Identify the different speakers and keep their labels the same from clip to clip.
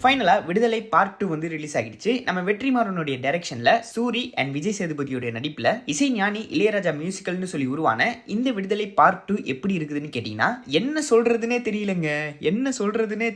Speaker 1: ஃபைனலா விடுதலை பார்ட் 2 வந்து ரிலீஸ் ஆகிடுச்சு. நம்ம வெற்றிமாறனுடைய டைரக்ஷன்ல சூரி அண்ட் விஜய் சேதுபதியோட நடிப்புல இசைஞானி இளையராஜா மியூசிக்கல்னு சொல்லி உருவான இந்த விடுதலை பார்ட் 2 எப்படி இருக்குதுன்னு கேட்டீங்கன்னா என்ன சொல்றதுன்னே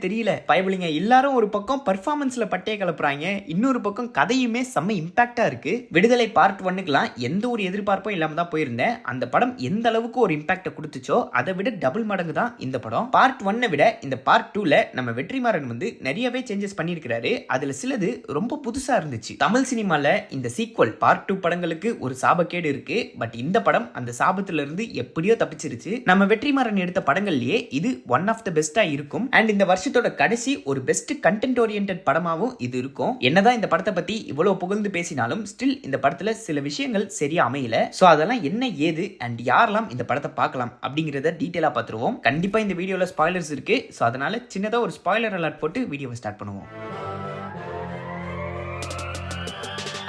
Speaker 1: தெரியல. பயபலிங்க எல்லாரும் ஒரு பக்கம் பர்ஃபார்மன்ஸ்ல பட்டைய கலப்புறாங்க, இன்னொரு பக்கம் கதையுமே செம்ம இம்பாக்டா இருக்கு. விடுதலை பார்ட் 1க்குலாம் எந்த ஒரு எதிர்பார்ப்பும் இல்லாம தான் போயிருந்தேன். அந்த படம் எந்த அளவுக்கு ஒரு இம்பாக்ட கொடுத்துச்சோ அதை விட டபுள் மடங்கு தான் இந்த படம். பார்ட் 1 விட இந்த பார்ட் 2ல நம்ம வெற்றிமாறன் வந்து நிறையவே சேஞ்சஸ் பண்ணியிருக்கிறாரு. அதுல சிலது ரொம்ப புதுசா இருந்துச்சு. தமிழ் சினிமால இந்த சீக்வல் பார்ட் 2 படங்களுக்கு ஒரு சாபக்கேடு இருக்கு. பட் இந்த படம் அந்த சாபத்துல இருந்து எப்படியோ தப்பிச்சிருச்சு. நம்ம வெற்றிமாறன் எடுத்த படங்கள்லயே இது ஒன் ஆஃப் த பெஸ்டா இருக்கும். அண்ட் இந்த வருஷத்தோட கடைசி ஒரு பெஸ்ட் கண்டென்ட் ஓரியன்டட் படமாவும் இது இருக்கும். என்னதான் இந்த படத்தை பத்தி இவ்வளவு புகழ்ந்து பேசினாலும் ஸ்டில் இந்த படத்துல சில விஷயங்கள் சரியா அமையல. சோ அதெல்லாம் என்ன ஏது அண்ட் யாரெல்லாம் இந்த படத்தை பார்க்கலாம் அப்படிங்கறத டீடைலா பார்த்துருவோம். கண்டிப்பா இந்த வீடியோல ஸ்பாய்லர்ஸ் இருக்கு. சோ அதனால சின்னதா ஒரு ஸ்பாய்லர் அலர்ட் போட்டு வீடியோவை ஸ்டார்ட் பண்ணுவோம்.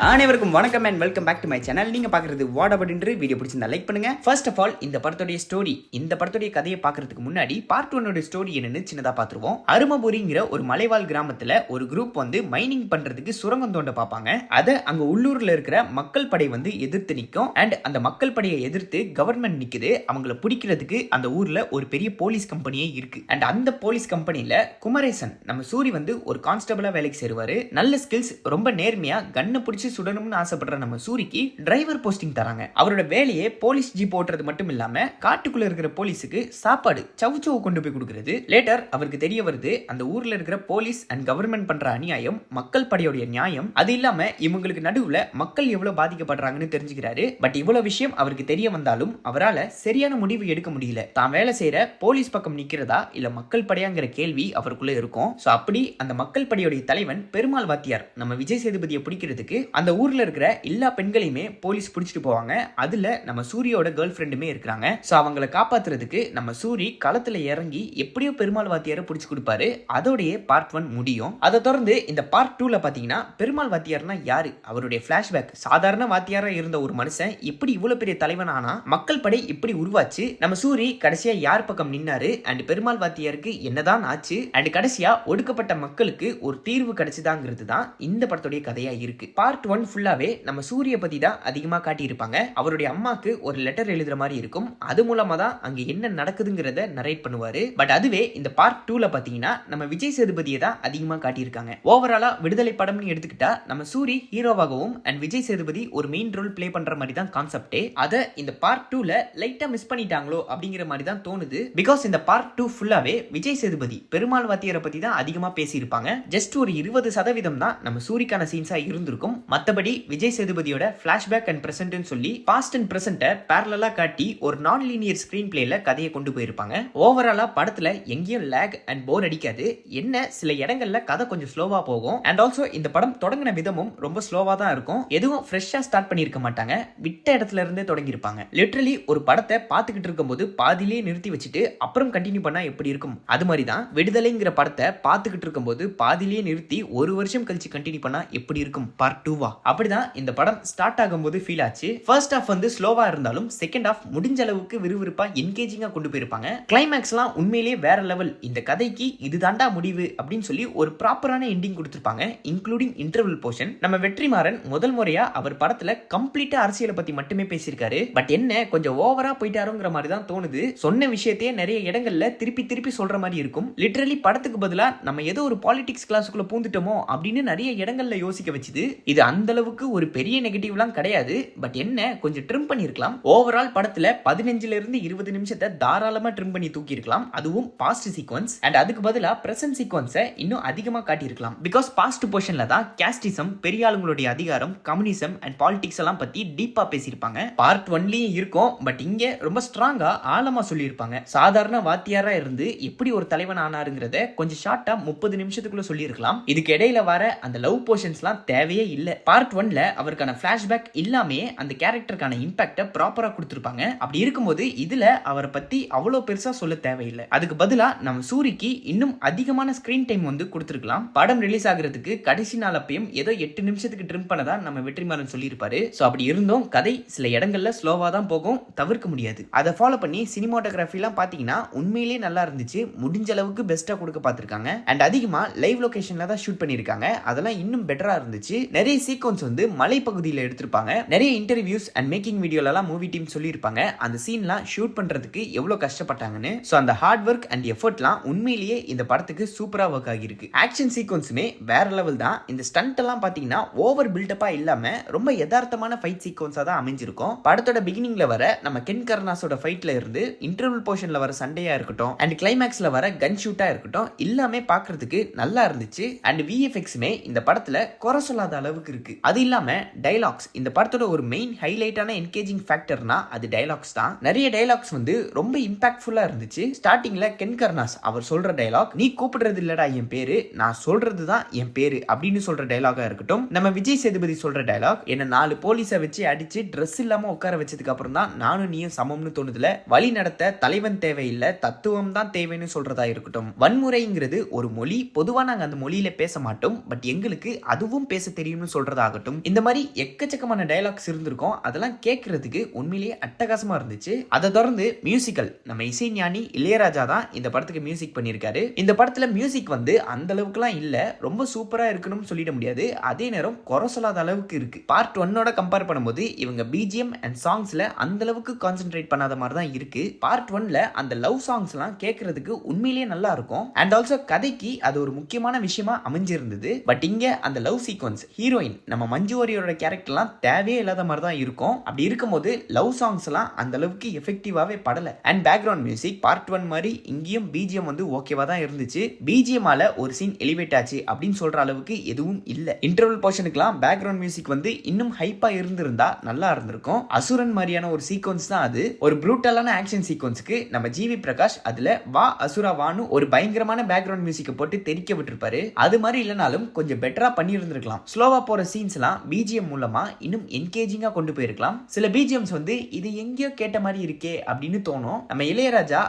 Speaker 1: அனைவருக்கும் வணக்கம் and welcome back to my channel. நீங்க பாக்குறது வாட் அப்படின்ற வீடியோ பிடிச்சிருந்தா லைக் பண்ணுங்க. ஃபர்ஸ்ட் ஆஃப் ஆல் இந்த படத்தோட ஸ்டோரி, இந்த படத்தோட கதையை பாக்குறதுக்கு முன்னாடி பார்ட் 1 ஸ்டோரி என்னன்னு சின்னதா பாத்துருவோம். அருமபுரிங்கிற ஒரு மலைவாழ் கிராமத்துல ஒரு குரூப் வந்து மைனிங் பண்றதுக்கு சுரங்கம் தோண்ட பார்ப்பாங்க. அதை அங்க உள்ளூர்ல இருக்கிற மக்கள் படை வந்து எதிர்த்து நிற்கும். அண்ட் அந்த மக்கள் படையை எதிர்த்து கவர்மெண்ட் நிக்குது. அவங்களை பிடிக்கிறதுக்கு அந்த ஊர்ல ஒரு பெரிய போலீஸ் கம்பெனியே இருக்கு. அண்ட் அந்த போலீஸ் கம்பெனில குமரேசன் நம்ம சூரி வந்து ஒரு கான்ஸ்டபிளா வேலைக்கு சேருவாரு. நல்ல ஸ்கில்ஸ், ரொம்ப நேர்மையா கண்ணை பிடிச்சி சுடணும்னு ஆசைப்படுற நம்ம சூரிக்கு டிரைவர் போஸ்டிங் தராங்க. அவரோட வேலையே போலீஸ் ஜீப் ஓட்டுறது மட்டும் இல்லாம காட்டுக்குள்ள இருக்கிற போலீஸுக்கு சாப்பாடு சவுச்சவு கொண்டு போய் கொடுக்கிறது. லேட்டர் அவருக்கு தெரிய வருது அந்த ஊர்ல இருக்கிற போலீஸ் அண்ட் கவர்மெண்ட் பண்ற அநியாயம், மக்கள் படையோட நியாயம், அது இல்லாம இவங்களுக்கு நடுவுல மக்கள் எவ்வளவு பாதிக்கப்படுறாங்கன்னு தெரிஞ்சுக்கிறாரு. பட் இவ்வளவு விஷயம் அவருக்கு தெரிய வந்தாலும் அவரால் சரியான முடிவு எடுக்க முடியல. தான் வேலை செய்யற போலீஸ் பக்கம் நிக்கிறதா இல்ல மக்கள் படையாங்கிற கேள்வி அவருக்குள்ள இருக்கும். சோ அப்படி அந்த மக்கள் படையோட தலைவன் பெருமாள் வாத்தியார் நம்ம விஜய் சேதுபதியை பிடிக்கிறதுக்கு அந்த ஊர்ல இருக்கிற எல்லா பெண்களையுமே போலீஸ் பிடிச்சிட்டு போவாங்க. அதுல நம்ம சூரியோட கேர்ள் ஃப்ரெண்டுமே இருக்காங்க. சோ அவங்களை காப்பாத்துறதுக்கு நம்ம சூரி களத்துல இறங்கி எப்படியோ பெருமாள் வாத்தியாரை பிடிச்சு கொடுப்பாரு. அதோடய பார்ட் 1 முடியும். அதை தொடர்ந்து இந்த பார்ட் 2ல பாத்தீங்கன்னா பெருமாள் வாத்தியார்னா யாரு, அவருடைய பிளாஷ்பேக், சாதாரண வாத்தியாரா இருந்த ஒரு மனுஷன் எப்படி இவ்வளவு பெரிய தலைவன் ஆனா, மக்கள் படை இப்படி உருவாச்சு, நம்ம சூரி கடைசியா யார் பக்கம் நின்னாரு அண்ட் பெருமாள் வாத்தியாருக்கு என்னதான் ஆச்சு அண்ட் கடைசியா ஒடுக்கப்பட்ட மக்களுக்கு ஒரு தீர்வு கிடைச்சுதாங்கிறது தான் இந்த படத்துடைய கதையா இருக்கு. பார்ட் 1 ஃபுல்லாவே நம்ம சூரிய பத்தி தான் அதிகமா காட்டியிருப்பாங்க. அவருடைய அம்மாக்கு ஒரு லெட்டர் எழுதுற மாதிரி இருக்கும். அது மூலமா தான் அங்க என்ன நடக்குதுங்கிறத நரேட் பண்ணுவாரு. பட் அதுவே இந்த பார்ட் 2ல பாத்தீங்கன்னா நம்ம விஜய் சேதுபதியை தான் அதிகமா காட்டியிருக்காங்க. ஓவராலா விடுதலை படம்னு எடுத்துக்கிட்டா நம்ம சூரி ஹீரோவாகவும் அண்ட் விஜய் சேதுபதி ஒரு மெயின் ரோல் பிளே பண்ற மாதிரி தான் கான்செப்டே. அதை இந்த பார்ட் 2ல லைட்டா மிஸ் பண்ணிட்டாங்களோ அப்படிங்கிற மாதிரி தான் தோணுது. பிகாஸ் இந்த பார்ட் 2 ஃபுல்லாவே விஜய் சேதுபதி பெருமாள் வாத்தியாரை பத்தி தான் அதிகமா பேசியிருப்பாங்க. ஜஸ்ட் ஒரு 20% தான் நம்ம சூரிக்கான சீன்ஸா இருந்திருக்கும். மத்தபடி விஜய் சேதுபதியோட பிளாஷ்பேக் அண்ட் பிரசன்ட்னு சொல்லி பாஸ்ட் அண்ட் பிரசன்ட்டை பேரலலா காட்டி ஒரு நான் லீனியர் ஸ்கிரீன் பிளேல கதையை கொண்டு போயிருப்பாங்க. ஓவராலா படத்துல எங்கேயும் லேக் அண்ட் போர் அடிக்காது. என்ன சில இடங்கள்ல கதை கொஞ்சம் ஸ்லோவா போகும். அண்ட் ஆல்சோ இந்த படம் தொடங்கின விதமும் ரொம்ப ஸ்லோவா தான் இருக்கும். எதுவும் ஃப்ரெஷ்ஷா ஸ்டார்ட் பண்ணிருக்க மாட்டாங்க. விட்ட இடத்துல இருந்தே தொடங்கி இருப்பாங்க. லிட்டரலி ஒரு படத்தை பார்த்துக்கிட்டு இருக்கும்போது பாதியிலே நிறுத்தி வச்சுட்டு அப்புறம் கண்டினியூ பண்ணா எப்படி இருக்கும், அது மாதிரி தான் விடுதலைங்கிற படத்தை பார்த்துக்கிட்டு இருக்கும்போது பாதியிலே நிறுத்தி ஒரு வருஷம் கழிச்சு கண்டினியூ பண்ணா எப்படி இருக்கும் பார்ட் 2வா. அப்படிதான் இந்த படம் ஸ்டார்ட் ஆகும்போது ஃபீல் ஆச்சு. ஃபர்ஸ்ட் ஹாஃப் வந்து ஸ்லோவா இருந்தாலும் செகண்ட் ஹாஃப் முடிஞ்ச அளவுக்கு விறுவிறுப்பா என்கேஜிங்கா கொண்டு போயிருப்பாங்க. கிளைமேக்ஸ்லாம் உண்மையிலேயே வேற லெவல். இந்த கதைக்கு இது தாண்டா முடிவு அப்படின்னு சொல்லி ஒரு ப்ராப்பரான எண்டிங் கொடுத்திருப்பாங்க, இன்க்ளூடிங் இன்டர்வல் போர்ஷன். நம்ம வெற்றிமாறன் முதல் முறையா அவர் படத்துல கம்ப்ளீட்டா அரசியலை பத்தி மட்டுமே பேசியிருக்காரு. பட் என்ன கொஞ்சம் ஓவரா போயிட்டாருங்கிற மாதிரி தான் தோணுது. சொன்ன விஷயத்தையே நிறைய இடங்கள்ல திருப்பி திருப்பி சொல்ற மாதிரி இருக்கும். லிட்டரலி படத்துக்கு பதிலா நம்ம ஏதோ ஒரு பாலிடிக்ஸ் கிளாஸுக்குள்ள பூந்துட்டோமோ அப்படின்னு நிறைய இடங்கள்ல யோசிக்க வச்சுது. இது அந்த அளவுக்கு ஒரு பெரிய நெகட்டிவ்லாம் கிடையாது. பட் என்ன கொஞ்சம் ட்ரிம் பண்ணிருக்கலாம். ஓவரால் படத்துல 15ல இருந்து 20 நிமிஷத்தை தாராளமா ட்ரிம் பண்ணி தூக்கி இருக்கலாம். அதுவும் பாஸ்ட் சீக்வன்ஸ். அண்ட் அதுக்கு பதிலா பிரசன்ட் சீக்வன்ஸை இன்னும் அதிகமா காட்டியிருக்கலாம். பிகாஸ் பாஸ்ட் போர்ஷன்ல தான் கேஸ்டிசம், பெரிய ஆளுங்களுடைய அதிகாரம், கம்யூனிசம் அண்ட் பாலிடிக்ஸ் எல்லாம் பத்தி டீப்பா பேசியிருப்பாங்க. பார்ட் 1லயும் இருக்கும். பட் இங்க ரொம்ப ஸ்ட்ராங்கா ஆழமா சொல்லியிருப்பாங்க. சாதாரண வாத்தியாரா இருந்து எப்படி ஒரு தலைவன் ஆனாருங்கிறத கொஞ்சம் ஷார்ட்டா 30 நிமிஷத்துக்குள்ள சொல்லியிருக்கலாம். இதுக்கு இடையில வர அந்த லவ் போர்ஷன்ஸ்லாம் தேவையே இல்லை. பார்ட் 1ல அவருக்கான ஃபிளாஷ்பேக் இல்லாமே அந்த கேரக்டருக்கான இம்பாக்ட ப்ராப்பரா கொடுத்திருப்பாங்க. அப்படி இருக்கும்போது இதுல அவரை பத்தி அவ்வளோ பெருசா சொல்ல தேவையில்லை. அதுக்கு பதிலா நம்ம சூரிக்கு இன்னும் அதிகமான ஸ்கிரீன் டைம் வந்து கொடுத்திருக்கலாம். படம் ரிலீஸ் ஆகிறதுக்கு கடைசி நாள் அப்பயும் ஏதோ 8 நிமிஷத்துக்கு ட்ரிம் பண்ணதா நம்ம வெற்றிமாறன் சொல்லியிருப்பாரு. ஸோ அப்படி இருந்தும் கதை சில இடங்கள்ல ஸ்லோவா தான் போகும், தவிர்க்க முடியாது. அதை ஃபாலோ பண்ணி சினிமாட்டோகிராஃபிலாம் பார்த்தீங்கன்னா உண்மையிலேயே நல்லா இருந்துச்சு. முடிஞ்ச அளவுக்கு பெஸ்டா கொடுக்க பார்த்திருக்காங்க. அண்ட் அதிகமா லைவ் லொகேஷன்ல தான் ஷூட் பண்ணிருக்காங்க. அதெல்லாம் இன்னும் பெட்டரா இருந்துச்சு. நிறைய சீக்வன்ஸ் வந்து மலை பகுதியில் எடுத்திருப்பாங்க. நிறைய இன்டர்வியூஸ் அண்ட் மேக்கிங் வீடியோல எல்லாம் மூவி டீம் சொல்லியிருப்பாங்க அந்த சீன்லாம் ஷூட் பண்றதுக்கு எவ்வளவு கஷ்டப்பட்டாங்கன்னு. ஸோ அந்த ஹார்ட் ஒர்க் அண்ட் எஃபர்ட்லாம் உண்மையிலேயே இந்த படத்துக்கு சூப்பரா ஒர்க் ஆகிருக்கு. ஆக்ஷன் சீக்வன்ஸுமே வேற லெவல் தான். இந்த ஸ்டண்ட் எல்லாம் பாத்தீங்கன்னா ஓவர் பில்டப்பா இல்லாம ரொம்ப யதார்த்தமான ஃபைட் சீக்வன்ஸா தான் அமைஞ்சிருக்கும். படத்தோட பிகினிங்ல வர நம்ம கென் கர்னாஸோட ஃபைட்ல இருந்து இன்டர்வல் போர்ஷன்ல வர சண்டையா இருக்கட்டும் அண்ட் கிளைமேக்ஸ்ல வர கன் ஷூட்டா இருக்கட்டும் எல்லாமே பார்க்கிறதுக்கு நல்லா இருந்துச்சு. அண்ட் விஎஃப்எக்ஸுமே இந்த படத்துல குறை சொல்லாத அளவுக்கு இருக்கு. அது இல்லாம டைலாக்ஸ் இந்த படத்தோட ஒரு மெயின் ஹைலைட்டான என்கேஜிங் ஃபேக்டர்னா அது டைலாக்ஸ் தான். நிறைய டைலாக்ஸ் வந்து ரொம்ப இம்பாக்ட்ஃபுல்லா இருந்துச்சு. ஸ்டார்டிங்ல கென் கர்னாஸ் அவர் சொல்ற டைலாக், நீ கூப்பிடுறது இல்லடா என் பேரு, நான் சொல்றது தான் என் பேரு அப்படின்னு சொல்ற டைலாகா இருக்கட்டும். நம்ம விஜய் சேதுபதி சொல்ற டைலாக், என்ன 4 போலீஸை வச்சு அடிச்சு ட்ரெஸ் இல்லாம உட்கார வச்சதுக்கு அப்புறம் தான் நானும் நீயும் சமம்னு தோணுதுல, வழி நடத்த தலைவன் தேவையில்லை தத்துவம் தான் தேவைன்னு சொல்றதா இருக்கட்டும். வன்முறைங்கிறது ஒரு மொழி, பொதுவா நாங்க அந்த மொழியில பேச மாட்டோம், பட் எங்களுக்கு அதுவும் பேச தெரியும்னு சொல்றதாகட்டும். இந்த மாதிரி எக்கச்சக்கமான டயலாக்ஸ் இருந்திருக்கும். அதெல்லாம் கேட்கறதுக்கு உண்மையிலேயே அட்டகாசமா இருந்துச்சு. அதை தொடர்ந்து மியூசிக்கல் நம்ம இசை ஞானி இளையராஜா தான் இந்த படத்துக்கு மியூசிக் பண்ணியிருக்காரு. இந்த படத்துல மியூசிக் வந்து அந்த அளவுக்குலாம் இல்ல, ரொம்ப சூப்பரா இருக்கணும்னு சொல்லிட முடியாது, அதே நேரம் குறை சொல்லாத அளவுக்கு இருக்கு. பார்ட் 1ஓட கம்பேர் பண்ணும்போது இவங்க பிஜிஎம் அண்ட் சாங்ஸ்ல அந்த அளவுக்கு கான்சென்ட்ரேட் பண்ணாத மாதிரி தான் இருக்கு. பார்ட் 1ல அந்த லவ் சாங்ஸ் எல்லாம் கேட்கறதுக்கு உண்மையிலேயே நல்லா இருக்கும். அண்ட் ஆல்சோ கதைக்கு அது ஒரு முக்கியமான விஷயமா அமைஞ்சிருந்தது. பட் இங்க அந்த லவ் சீக்வன்ஸ் ஹீரோயின் நம்ம மஞ்சு வாரியரோட கேரக்டர்லாம் தேவையே இல்லாத மாதிரி தான் இருக்கும். அப்படி இருக்கும்போது லவ் சாங்ஸ் எல்லாம் அந்த அளவுக்கு எஃபெக்டிவாவே படல. அண்ட் பேக்ரவுண்ட் மியூசிக் பார்ட் 1 மாதிரி இங்கேயும் பிஜிஎம் வந்து ஓகேவா தான் இருந்துச்சு. பிஜிஎம்மால ஒரு சீன் எலிவேட் ஆச்சு அப்படின்னு சொல்ற அளவுக்கு எதுவும் இல்ல. இன்டர்வல் போர்ஷனுக்குலாம் பேக்ரவுண்ட் மியூசிக் வந்து இன்னும் ஹைப்பா இருந்திருந்தா நல்லா இருந்திருக்கும். அசுரன் மாதிரியான ஒரு சீக்வன்ஸ் தான் அது. ஒரு ப்ரூட்டலான ஆக்ஷன் சீக்வன்ஸ்க்கு நம்ம ஜிவி பிரகாஷ் அதுல வா அசுரா வான்னு ஒரு பயங்கரமான பேக்ரவுண்ட் மியூசிக்கை போட்டு தெரிக்க விட்டுருப்பாரு. அது மாதிரி இல்லைனாலும் கொஞ்சம் பெட்டரா பண்ணி இருந்திருக்கலாம். ஸ்லோவா போற சீன்ஸ் எல்லாம் பிஜிஎம் மூலமா இன்னும் என்கேஜிங்கா கொண்டு போயிருக்கலாம். சில பிஜிஎம்ஸ் வந்து இது எங்கேயோ கேட்ட மாதிரி இருக்கே அப்படின்னு தோணும். நம்ம இளையராஜா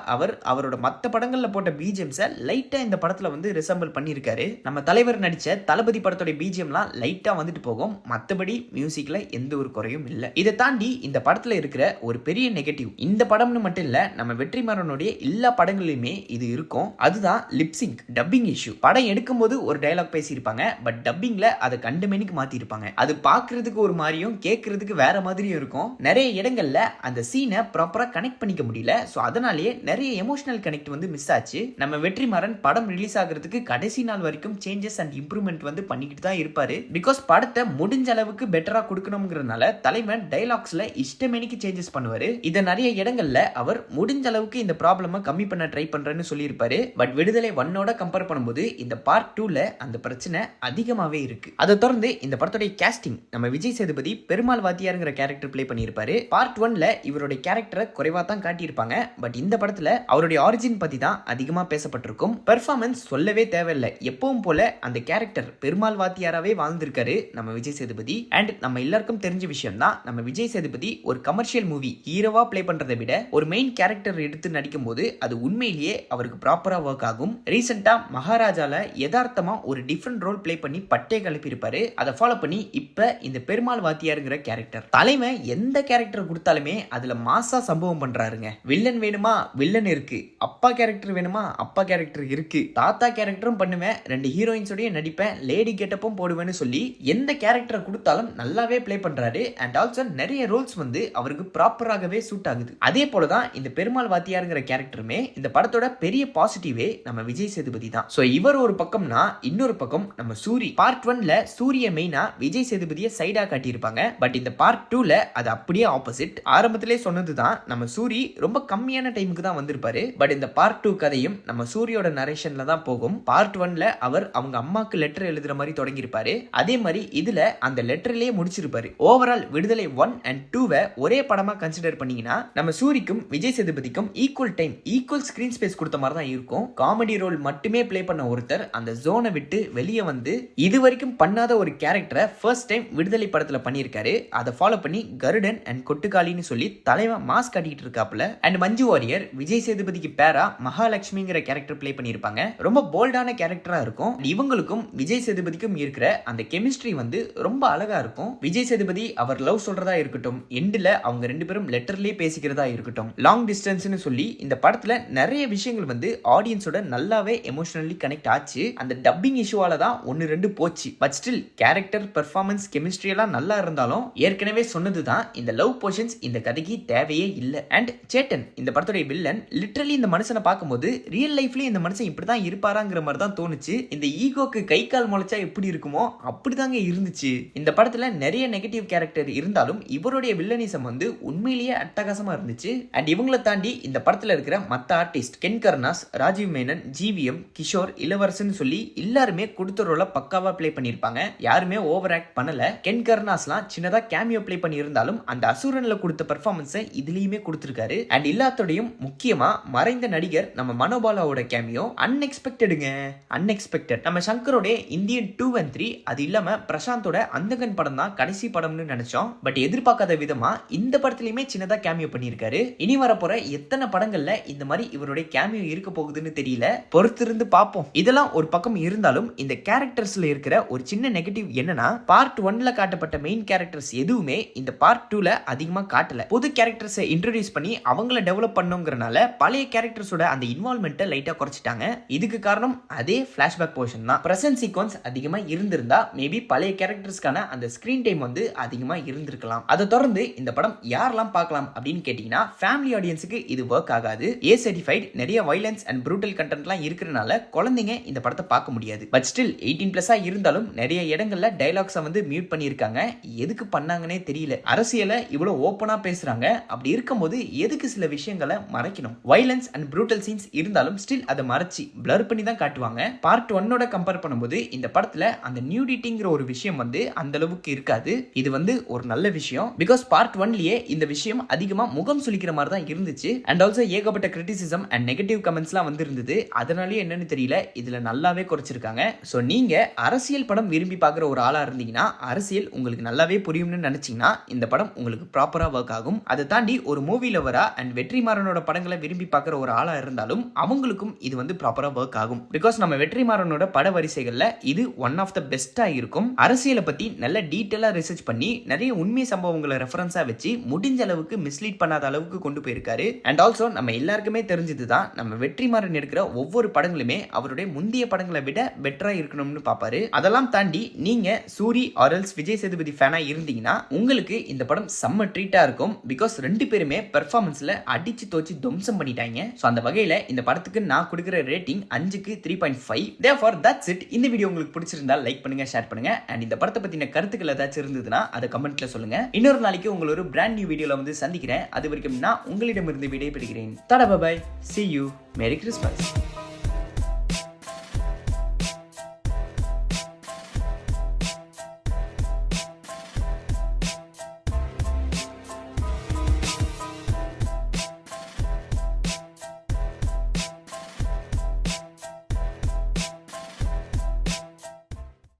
Speaker 1: அவரோட மத்த படங்கள்ல போட்ட பிஜிஎம்ஸை லைட்டா இந்த படத்துல வந்து ரிசம்பிள் பண்ணியிருக்காரு. நம்ம தலைவர் நடிச்ச தளபதி படத்தோட பிஜிஎம்லாம் லைட்டா வந்துட்டு போகும். மத்தபடி மியூசிக்ல எந்த ஒரு குறையும் இல்ல. இதை தாண்டி இந்த படத்துல இருக்கிற ஒரு பெரிய நெகட்டிவ், இந்த படம்னு மட்டும் இல்ல நம்ம வெற்றிமாறனுடைய எல்லா படங்களிலுமே இது இருக்கும். அதுதான் லிப்சிங் டப்பிங் இஷ்யூ. படம் எடுக்கும்போது ஒரு டயலாக் பேசியிருப்பாங்க, பட் டப்பிங்ல அதை கண்டமேனிக்கு மாத்தி இருப்பாங்க. அது பாக்குறதுக்கு ஒரு மாதிரியும் கேட்கறதுக்கு வேற மாதிரியும் இருக்கும். நிறைய இடங்கள்ல அந்த சீனை ப்ராப்பரா கனெக்ட் பண்ணிக்க முடியல. சோ அதனாலேயே நிறைய எமோஷனல் கனெக்ட் வந்து மிஸ் ஆச்சு. நம்ம வெற்றிமாறன் படம் ரிலீஸ் ஆகிறதுக்கு கடைசி நாள் வரைக்கும் சேஞ்சஸ் அண்ட் இம்ப்ரூவ்மெண்ட் வந்து பண்ணிக்கிட்டு தான் இருப்பாரு. பிகாஸ் படத்தை முடிஞ்ச அளவுக்கு பெட்டரா கொடுக்கணும்ங்கிறதுனால தலைவன் டைலாக்ஸ்ல இஷ்டமேனிக்கு சேஞ்சஸ் பண்ணுவாரு. இதை நிறைய இடங்கள்ல அவர் முடிஞ்ச அளவுக்கு இந்த ப்ராப்ளமை கம்மி பண்ண ட்ரை பண்றேன்னு சொல்லியிருப்பாரு. பட் விடுதலை 1ஓட கம்பேர் பண்ணும்போது இந்த பார்ட் 2ல அந்த பிரச்சனை அதிகமாவே இருக்கு. அதை தொடர்ந்து இந்த படத்தோட கேஸ்டிங் நம்ம விஜய் சேதுபதி பெருமாள் வாத்தியாருங்கிற கேரக்டர் பிளே பண்ணியிருப்பாரு. பார்ட் 1ல இவருடைய கேரக்டரை குறைவா தான் காட்டியிருப்பாங்க. பட் இந்த படத்துல அவருடைய ஆரிஜின் பத்தி தான் அதிகமா பேசப்பட்டிருக்கும். பெர்ஃபார்மன்ஸ் சொல்லவே தேவையில்லை. எப்பவும் போல அந்த கேரக்டர் பெருமாள் வாத்தியாராவே வாழ்ந்திருக்காரு நம்ம விஜய் சேதுபதி. அண்ட் நம்ம எல்லாருக்கும் தெரிஞ்ச விஷயம் தான், நம்ம விஜய் சேதுபதி ஒரு கமர்ஷியல் மூவி ஹீரோவா பிளே பண்றதை விட ஒரு மெயின் கேரக்டர் எடுத்து நடிக்கும் போது அது உண்மையிலேயே அவருக்கு ப்ராப்பரா ஒர்க் ஆகும். ரீசெண்டா மகாராஜால யதார்த்தமா ஒரு டிஃபரெண்ட் ரோல் பிளே பண்ணி பட்டே கிளப்பி இருப்பாரு. அதை ஃபாலோ பண்ணி இப்ப இந்த பெருமாள் வாத்தியாருங்கிற கேரக்டர் தலைவன் எந்த கேரக்டர் கொடுத்தாலுமே அதுல மாசா சம்பவம் பண்றாருங்க. வில்லன் வேணுமா வில்லன் இருக்கு, அப்பா கேரக்டர் வேணுமா அப்பா கேரக்டர் இருக்கு, தாத்தா கேரக்டரும் பண்ணுவேன், 2 ஹீரோயின்ஸோடய நடிப்பேன், லேடி கெட்டப்பும் போடுவேன்னு சொல்லி எந்த கேரக்டர் கொடுத்தாலும் நல்லாவே பிளே பண்றாரு. அண்ட் ஆல்சோ நிறைய ரோல்ஸ் வந்து அவருக்கு ப்ராப்பராகவே சூட் ஆகுது. அதே போலதான் இந்த பெருமாள் வாத்தியாருங்கிற கேரக்டருமே இந்த படத்தோட பெரிய பாசிட்டிவே நம்ம விஜய் சேதுபதி தான். சோ இவர் ஒரு பக்கம்னா இன்னொரு பக்கம் நம்ம சூரி. பார்ட் 1ல சூரிய மெயினா விஜய் சேதுபதியை சைடா காட்டியிருப்பாங்க. பட் இந்த பார்ட் 2ல அது அப்படியே ஆப்போசிட். ஆரம்பத்திலே சொன்னதுதான், நம்ம சூரி ரொம்ப கம்மியான டைமுக்கு தான் வந்திருப்பாரு. பட் இந்த பார்ட் 2 கதையும் நம்ம சூரியோட நரேஷன்ல தான் போகும். பார்ட் 1ல அவர் அவங்க அம்மாக்கு லெட்டர் எழுதுற மாதிரி தொடங்கியிருப்பாரு. அதே மாதிரி இதுல அந்த லெட்டர்லயே முடிச்சிருப்பாரு. ஓவரால் விடுதலை 1 and 2 ஒரே படமா கன்சிடர் பண்ணீங்கன்னா நம்ம சூரிக்கும் விஜய் சேதுபதிக்கும் equal time equal screen space கொடுத்த மாதிரி தான் இருக்கும். காமெடி ரோல் மட்டுமே பிளே பண்ண ஒருத்தர் அந்த ஜோனை விட்டு வெளியே வந்து இது வரைக்கும் பண்ணாத ஒரு கேரக்டர் கேரக்டரை ஃபர்ஸ்ட் டைம் விடுதலை படத்துல பண்ணியிருக்காரு. அதை ஃபாலோ பண்ணி கருடன் அண்ட் கொட்டுக்காளின்னு சொல்லி தலைவன் மாஸ்க் காட்டிட்டு இருக்காப்புல. அண்ட் மஞ்சு வாரியர் விஜய் சேதுபதிக்கு பேரா மகாலட்சுமிங்கிற கேரக்டர் பிளே பண்ணியிருப்பாங்க. ரொம்ப போல்டான கேரக்டரா இருக்கும். இவங்களுக்கும் விஜய் சேதுபதிக்கும் இருக்கிற அந்த கெமிஸ்ட்ரி வந்து ரொம்ப அழகா இருக்கும். விஜய் சேதுபதி அவர் லவ் சொல்றதா இருக்கட்டும், எண்டில் அவங்க ரெண்டு பேரும் லெட்டர்லயே பேசிக்கிறதா இருக்கட்டும், லாங் டிஸ்டன்ஸ்னு சொல்லி இந்த படத்துல நிறைய விஷயங்கள் வந்து ஆடியன்ஸோட நல்லாவே எமோஷனலி கனெக்ட் ஆச்சு. அந்த டப்பிங் இஷ்யூவால தான் 1-2 போச்சு. But still character performance chemistry எல்லாம் நல்லா இருந்தாலும் ஏற்கனவே சொன்னதுதான், இந்த லவ் போர்ஷன்ஸ் இந்த கதைக்கு தேவையே இல்லை. அண்ட் சேட்டன் இந்த படத்துடைய வில்லன் லிட்டரலி இந்த மனுஷனை பார்க்கும்போது ரியல் லைஃப்லயே இந்த மனுஷன் இப்படிதான் இருப்பாராங்கிற மாதிரி தான் தோணுச்சு. இந்த ஈகோக்கு கை கால் முளைச்சா எப்படி இருக்குமோ அப்படிதாங்க இருந்துச்சு. இந்த படத்துல நிறைய நெகட்டிவ் கேரக்டர் இருந்தாலும் இவருடைய வில்லனிசம் வந்து உண்மையிலேயே அட்டகாசமா இருந்துச்சு. அண்ட் இவங்களை தாண்டி இந்த படத்துல இருக்கிற மத்த artist Ken Karunas, Rajiv Menon, GVM, Kishore, இளவரசன் சொல்லி எல்லாருமே கொடுத்த ரோல பக்காவா பிளே பண்ணிருப்பாங்க. யாருமே ஓவர் ஆக்ட் பண்ணல. கென் கருணாஸ்லாம் சின்னதா கேமியோ பிளே பண்ணி இருந்தாலும் அந்த அசுரன்ல கொடுத்த பெர்ஃபார்மன்ஸை இதுலயுமே கொடுத்திருக்காரு. அண்ட் எல்லாத்தோடையும் முக்கியமா மறைந்த நடிகர் நம்ம மனோபாலாவோட கேமியோ அன்எக்ஸ்பெக்டடுங்க. அன்எக்ஸ்பெக்டட். நம்ம சங்கரோட இந்தியன் 2 and 3 அது இல்லாம பிரசாந்தோட அந்தகன் படம் தான் கடைசி படம்னு நினைச்சோம். பட் எதிர்பார்க்காத விதமா இந்த படத்துலயுமே சின்னதா கேமியோ பண்ணியிருக்காரு. இனி வரப்போற எத்தனை படங்கள்ல இந்த மாதிரி இவருடைய கேமியோ இருக்க போகுதுன்னு தெரியல. பொறுத்திருந்து பார்ப்போம். இதெல்லாம் ஒரு பக்கம் இருந்தாலும் இந்த கேரக்டர்ஸ்ல இருக்கிற ஒரு சின்ன நெகட்டிவ் என்னன்னா, பார்ட் 1ல காட்டப்பட்ட மெயின் கேரக்டர்ஸ் எதுவுமே இந்த பார்ட் 2ல அதிகமா காட்டல. புது கேரக்டர்ஸை இன்ட்ரோடியூஸ் பண்ணி அவங்கள டெவலப் பண்ணுங்கறனால பழைய கேரக்டர்ஸோட அந்த இன்வால்வ்மெண்ட்டை லைட்டா குறைச்சிட்டாங்க. இதுக்கு காரணம் அதே ஃபிளாஷ்பேக் போர்ஷன் தான். பிரசன்ட் சீக்வன்ஸ் அதிகமா இருந்திருந்தா மேபி பழைய கேரக்டர்ஸ்க்கான அந்த ஸ்கிரீன் டைம் வந்து அதிகமா இருந்திருக்கலாம். அதை தொடர்ந்து இந்த படம் யாரெல்லாம் பார்க்கலாம் அப்படின்னு கேட்டீங்கன்னா, ஃபேமிலி ஆடியன்ஸுக்கு இது ஒர்க் ஆகாது. ஏ சர்டிஃபைட் நிறைய வயலன்ஸ் அண்ட் ப்ரூட்டல் கண்டென்ட்லாம் இருக்கிறனால குழந்தைங்க இந்த படத்தை பார்க்க முடியாது. பட் ஸ்டில் 18+ இருந்தாலும் நிறைய இடங்கள்ல டயலாக்ஸை வந்து மியூட் பண்ணியிருக்காங்க. எதுக்கு பண்ணாங்கன்னே தெரியல. அரசியல இவ்வளவு ஓப்பனா பேசுறாங்க. அப்படி இருக்கும்போது எதுக்கு சில விஷயங்களை மறைக்கணும்? வயலன்ஸ் அண்ட் ப்ரூட்டல் சீன்ஸ் இருந்தாலும் ஸ்டில் அதை மறைச்சி பிளர் பண்ணி தான் காட்டுவாங்க. பார்ட் 1ஓட கம்பேர் பண்ணும்போது இந்த படத்துல அந்த நியூடிட்டிங்கிற ஒரு விஷயம் வந்து அந்த அளவுக்கு இருக்காது. இது வந்து ஒரு நல்ல விஷயம். பிகாஸ் பார்ட் 1லயே இந்த விஷயம் அதிகமா முகம் சுளிக்கிற மாதிரி தான் இருந்துச்சு. அண்ட் ஆல்சோ ஏகப்பட்ட கிரிட்டிசிசம் அண்ட் நெகட்டிவ் கமெண்ட்ஸ்லாம் வந்து இருந்தது. அதனாலேயே என்னன்னு தெரியல, இதுல நல்லாவே குறைச்சிருக்காங்க. ஸோ நீங்க அரசியல் படம் விரும்பி பார்க்குற ஒரு ஆளா இருந்தீங்கன்னா, அரசியல் உங்களுக்கு நல்லாவே புரியும்னு நினைச்சீங்கன்னா இந்த படம் உங்களுக்கு ப்ராப்பரா ஒர்க் ஆகும். அதை தாண்டி ஒரு மூவி லவரா அண்ட் வெற்றிமாறனோட படங்களை விரும்பி பார்க்குற ஒரு ஆளா இருந்தாலும் அவங்களுக்கும் இது வந்து ப்ராப்பரா ஒர்க் ஆகும். பிகாஸ் நம்ம வெற்றிமாறனோட பட வரிசைகள்ல இது ஒன் ஆஃப் த பெஸ்டா இருக்கும். அரசியலை பத்தி நல்ல டீட்டெயிலா ரிசர்ச் பண்ணி நிறைய உண்மை சம்பவங்களை ரெஃபரன்ஸா வச்சு முடிஞ்ச அளவுக்கு மிஸ்லீட் பண்ணாத அளவுக்கு கொண்டு போயிருக்காரு. அண்ட் ஆல்சோ நம்ம எல்லாருக்குமே தெரிஞ்சதுதான், நம்ம வெற்றிமாறன் எடுக்கிற ஒவ்வொரு படங்களுமே அவருடைய முந்தைய படங்களை விட பெட்டரா இருக்கணும்னு பாப்பாரு. அதெல்லாம் தாண்டி நீங்க சூரி ஆர்எல்ஸ் விஜய் சேதுபதி ஃபேனா இருந்தீங்கன்னா உங்களுக்கு இந்த படம் செம்ம ட்ரீட்டா இருக்கும். பிகாஸ் ரெண்டு பேருமே பெர்ஃபார்மன்ஸ்ல அடிச்சு தோச்சு துவம்சம் பண்ணிட்டாங்க. ஸோ அந்த வகையில இந்த படத்துக்கு நான் கொடுக்குற ரேட்டிங் 5க்கு 3.5. Therefore that's it. இந்த வீடியோ உங்களுக்கு பிடிச்சிருந்தா லைக் பண்ணுங்க, ஷேர் பண்ணுங்க. அண்ட் இந்த படத்தை பத்தின கருத்துக்கள் ஏதாச்சும் இருந்ததுன்னா அதை கமெண்ட்ல சொல்லுங்க. இன்னொரு நாளைக்கு உங்களை ஒரு பிராண்ட் நியூ வீடியோல வந்து சந்திக்கிறேன். அது வரைக்கும் நான் உங்களிடமிருந்து விடைபெறுகிறேன். டாடா bye bye. See you. Merry Christmas.